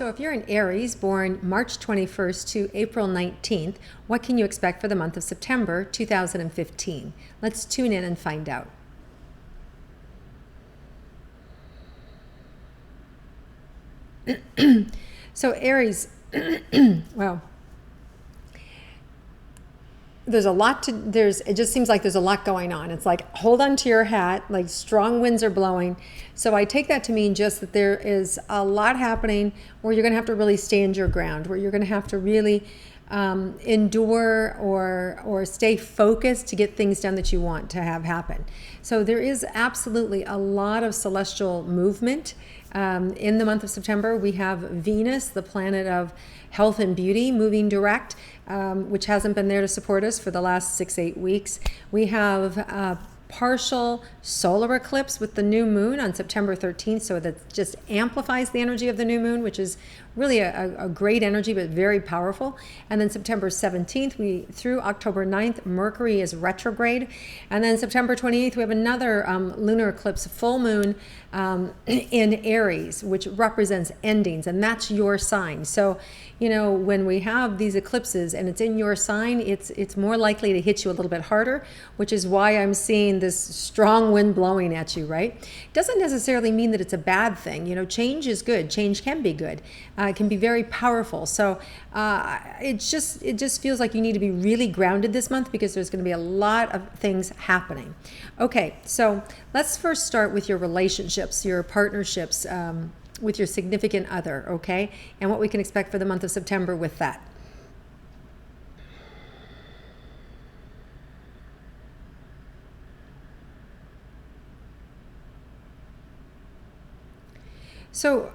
So if you're an Aries born March 21st to April 19th, what can you expect for the month of September 2015? Let's tune in and find out. So Aries, well, it just seems like there's a lot going on. It's like, hold on to your hat, like strong winds are blowing. So I take that to mean just that there is a lot happening where you're going to have to really stand your ground, where you're going to have to really endure or stay focused to get things done that you want to have happen. So there is absolutely a lot of celestial movement. In the month of September, we have Venus, the planet of health and beauty, moving direct, which hasn't been there to support us for the last 6-8 weeks. We have partial solar eclipse with the new moon on September 13th, so that just amplifies the energy of the new moon, which is really a great energy, but very powerful. And then September 17th, through October 9th, Mercury is retrograde. And then September 28th, we have another lunar eclipse, full moon in Aries, which represents endings, and that's your sign. So, you know, when we have these eclipses and it's in your sign, it's more likely to hit you a little bit harder, which is why I'm seeing this strong wind blowing at you, right? It doesn't necessarily mean that it's a bad thing. You know, change is good. Change can be good. It can be very powerful. So it just feels like you need to be really grounded this month because there's going to be a lot of things happening. Okay, so let's first start with your relationships, your partnerships, with your significant other, okay? And what we can expect for the month of September with that. So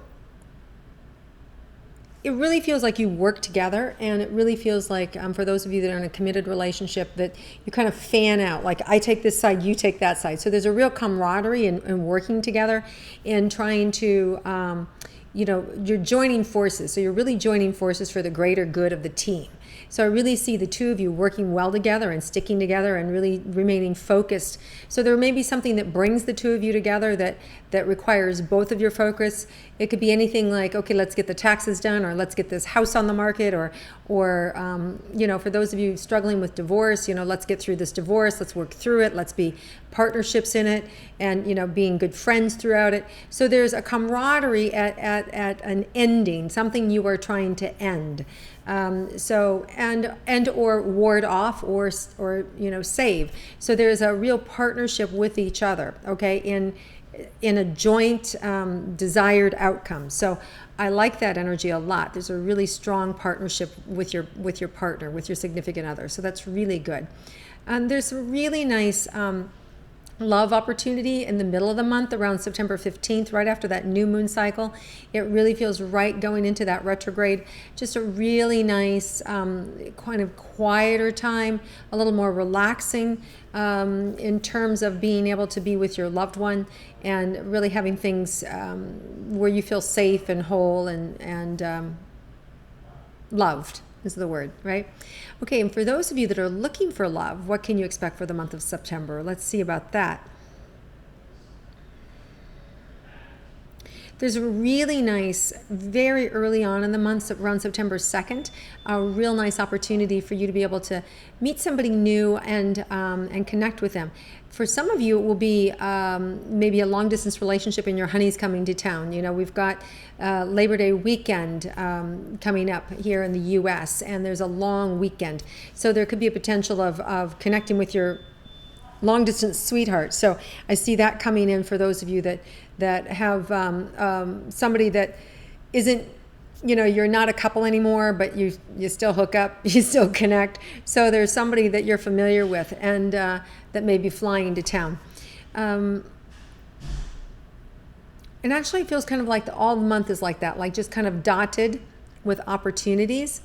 it really feels like you work together, and it really feels like for those of you that are in a committed relationship that you kind of fan out, like I take this side, you take that side. So there's a real camaraderie in working together and trying to, you know, you're joining forces. So you're really joining forces for the greater good of the team. So I really see the two of you working well together and sticking together and really remaining focused. So there may be something that brings the two of you together that requires both of your focus. It could be anything like, okay, let's get the taxes done, or let's get this house on the market, or you know, for those of you struggling with divorce, you know, let's get through this divorce, let's work through it, let's be partnerships in it, and, you know, being good friends throughout it. So there's a camaraderie at an ending, something you are trying to end. So or ward off or you know, save. So there's a real partnership with each other, okay, in a joint desired outcome. So I like that energy a lot. There's a really strong partnership with your partner, with your significant other. So that's really good. There's a really nice love opportunity in the middle of the month around September 15th, right after that new moon cycle. It really feels right going into that retrograde. Just a really nice kind of quieter time, a little more relaxing in terms of being able to be with your loved one and really having things where you feel safe and whole and loved is the word, right? Okay, and for those of you that are looking for love, what can you expect for the month of September? Let's see about that. There's a really nice, very early on in the month, around September 2nd, a real nice opportunity for you to be able to meet somebody new and connect with them. For some of you, it will be maybe a long-distance relationship and your honey's coming to town. You know, we've got Labor Day weekend coming up here in the U.S., and there's a long weekend. So there could be a potential of connecting with your long-distance sweetheart. So I see that coming in for those of you that have somebody that isn't, you know, you're not a couple anymore, but you still hook up, you still connect. So there's somebody that you're familiar with and that may be flying to town. And actually it feels kind of like all the month is like that, like just kind of dotted with opportunities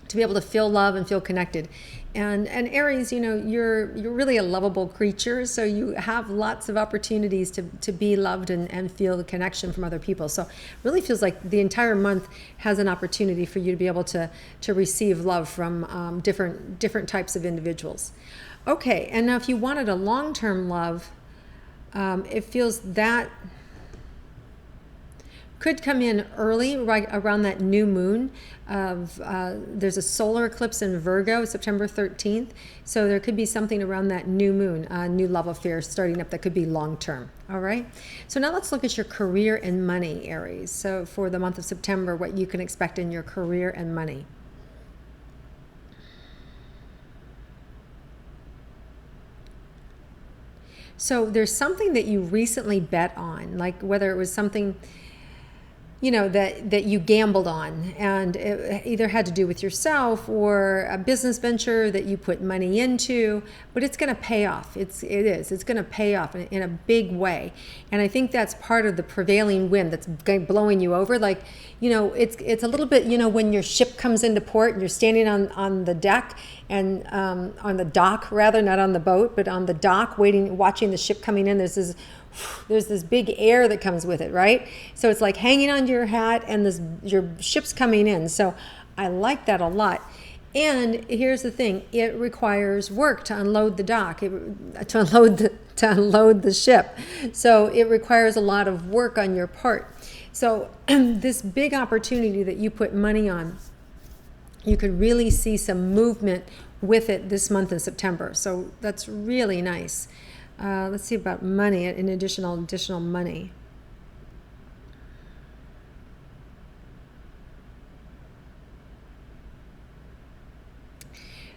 to be able to feel love and feel connected. And Aries, you know, you're really a lovable creature, so you have lots of opportunities to be loved and feel the connection from other people. So it really feels like the entire month has an opportunity for you to be able to receive love from different types of individuals. Okay, and now if you wanted a long-term love, it feels that could come in early, right around that new moon. There's a solar eclipse in Virgo, September 13th. So there could be something around that new moon, a new love affair starting up that could be long term. All right. So now let's look at your career and money, Aries. So for the month of September, what you can expect in your career and money. So there's something that you recently bet on, like whether it was something, you know, that you gambled on, and it either had to do with yourself or a business venture that you put money into, but it's going to pay off. It's going to pay off in a big way. And I think that's part of the prevailing wind that's blowing you over. Like, you know, it's a little bit, you know, when your ship comes into port and you're standing on the deck and on the dock, rather, not on the boat, but on the dock, watching the ship coming in. There's this big air that comes with it, right? So it's like hanging onto your hat and your ship's coming in. So I like that a lot. And here's the thing, it requires work to unload the dock, to unload the ship. So it requires a lot of work on your part. So this big opportunity that you put money on, you could really see some movement with it this month in September. So that's really nice. Let's see about money, an additional money.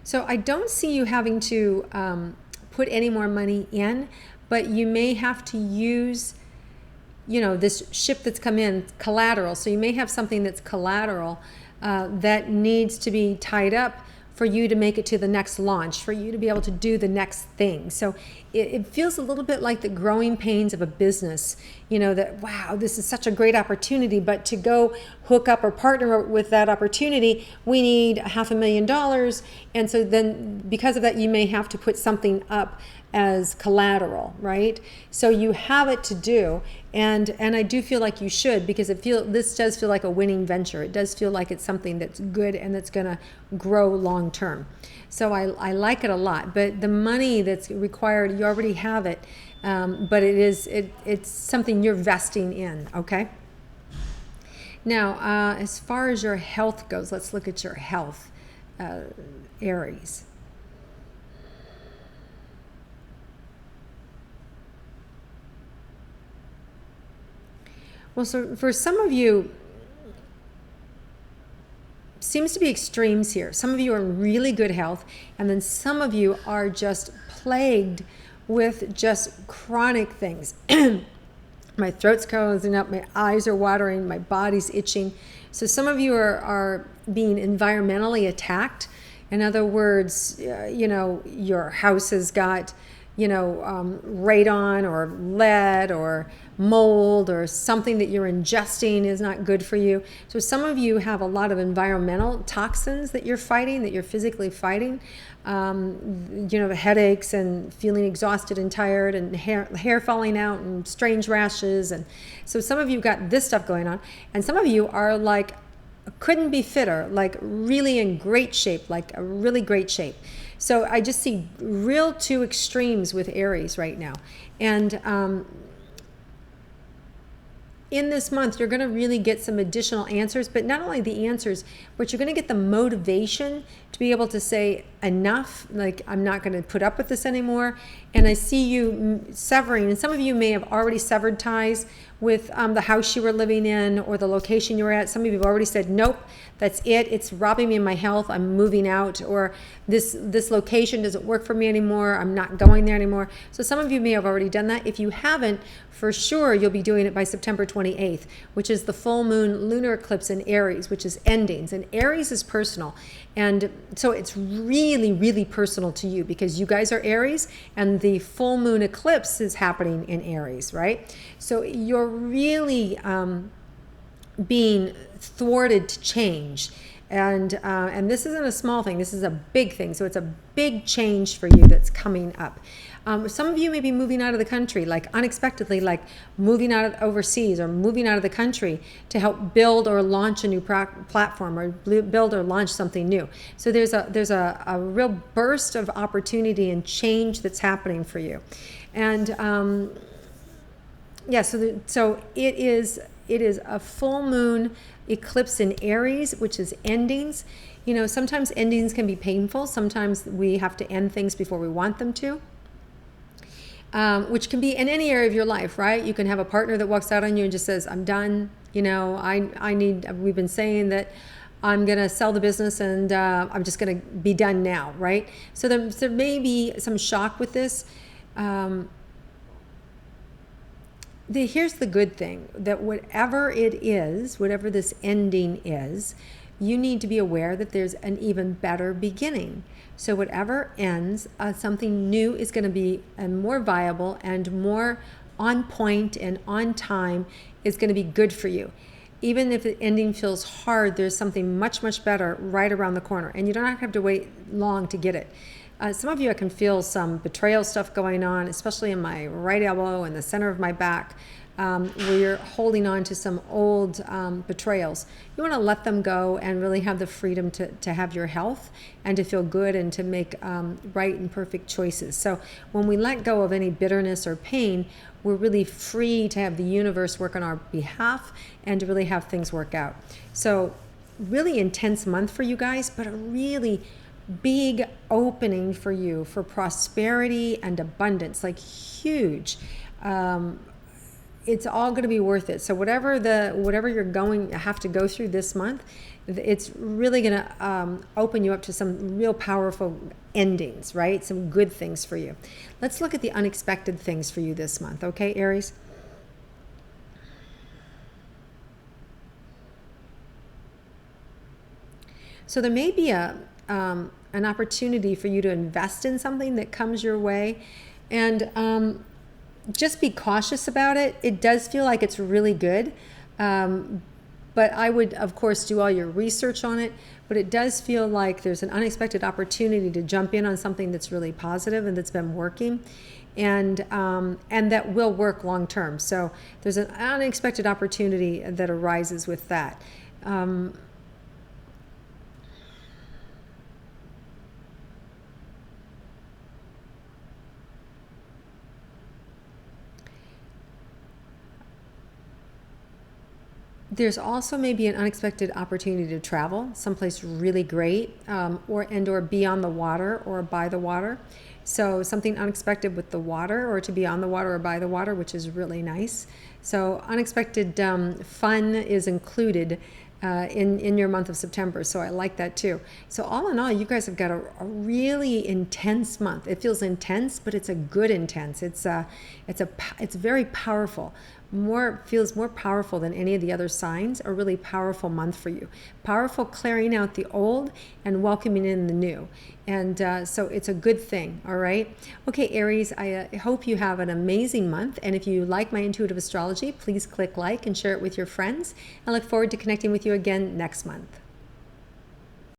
So I don't see you having to put any more money in, but you may have to use, you know, this ship that's come in, collateral. So you may have something that's collateral that needs to be tied up for you to make it to the next launch, for you to be able to do the next thing. So it feels a little bit like the growing pains of a business, you know, that, wow, this is such a great opportunity, but to go hook up or partner with that opportunity, we need $500,000. And so then because of that, you may have to put something up as collateral, right? So you have it to do, and I do feel like you should, because this does feel like a winning venture. It does feel like it's something that's good and that's going to grow long term. So I like it a lot. But the money that's required, you already have it, but it's something you're vesting in. Okay. Now, as far as your health goes, let's look at your health, Aries. Well, so for some of you, seems to be extremes here. Some of you are in really good health, and then some of you are just plagued with just chronic things. My throat's closing up, my eyes are watering, my body's itching. So some of you are being environmentally attacked. In other words, you know, your house has got, you know, radon or lead or mold or something that you're ingesting is not good for you. So some of you have a lot of environmental toxins that you're fighting, that you're physically fighting. You know, headaches and feeling exhausted and tired and hair falling out and strange rashes. And so some of you got this stuff going on, and some of you are like, couldn't be fitter, like really in great shape, like a really great shape. So I just see real two extremes with Aries right now. And in this month, you're going to really get some additional answers, but not only the answers, but you're going to get the motivation to be able to say enough, like, I'm not going to put up with this anymore. And I see you severing, and some of you may have already severed ties with the house you were living in or the location you were at. Some of you have already said, nope, that's it. It's robbing me of my health. I'm moving out, or this location doesn't work for me anymore. I'm not going there anymore. So some of you may have already done that. If you haven't, for sure, you'll be doing it by September 28th, which is the full moon lunar eclipse in Aries, which is endings. And Aries is personal. And so it's really, really personal to you because you guys are Aries, and the full moon eclipse is happening in Aries, right? So you're really being thwarted to change. And this isn't a small thing. This is a big thing. So it's a big change for you that's coming up. Some of you may be moving out of the country, like unexpectedly, like moving out of overseas or moving out of the country to help build or launch a new platform or build or launch something new. So there's a real burst of opportunity and change that's happening for you. And yeah, so it is it is a full moon eclipse in Aries, which is endings. You know, sometimes endings can be painful. Sometimes we have to end things before we want them to. Which can be in any area of your life, right? You can have a partner that walks out on you and just says, I'm done. You know, we've been saying that I'm going to sell the business and I'm just going to be done now, right? So there may be some shock with this. Here's the good thing, that whatever it is, whatever this ending is, you need to be aware that there's an even better beginning. So whatever ends, something new is going to be more viable and more on point and on time is going to be good for you. Even if the ending feels hard, there's something much, much better right around the corner. And you don't have to wait long to get it. Some of you, I can feel some betrayal stuff going on, especially in my right elbow and the center of my back, where you're holding on to some old betrayals. You want to let them go and really have the freedom to have your health and to feel good and to make right and perfect choices. So when we let go of any bitterness or pain, we're really free to have the universe work on our behalf and to really have things work out. So really intense month for you guys, but a really big opening for you for prosperity and abundance, like huge. It's all going to be worth it. So whatever you're have to go through this month, it's really going to open you up to some real powerful endings, right? Some good things for you. Let's look at the unexpected things for you this month, okay, Aries? So there may be an opportunity for you to invest in something that comes your way, and just be cautious about it. It does feel like it's really good, but I would, of course, do all your research on it. But it does feel like there's an unexpected opportunity to jump in on something that's really positive and that's been working, and that will work long term. So there's an unexpected opportunity that arises with that. There's also maybe an unexpected opportunity to travel someplace really great, or be on the water or by the water. So something unexpected with the water, or to be on the water or by the water, which is really nice. So unexpected fun is included in your month of September. So I like that too. So all in all, you guys have got a really intense month. It feels intense, but it's a good intense. It's very powerful. Feels more powerful than any of the other signs. A really powerful month for you. Powerful, clearing out the old and welcoming in the new. And so it's a good thing, all right? Okay, Aries, I hope you have an amazing month. And if you like my intuitive astrology, please click like and share it with your friends. I look forward to connecting with you again next month.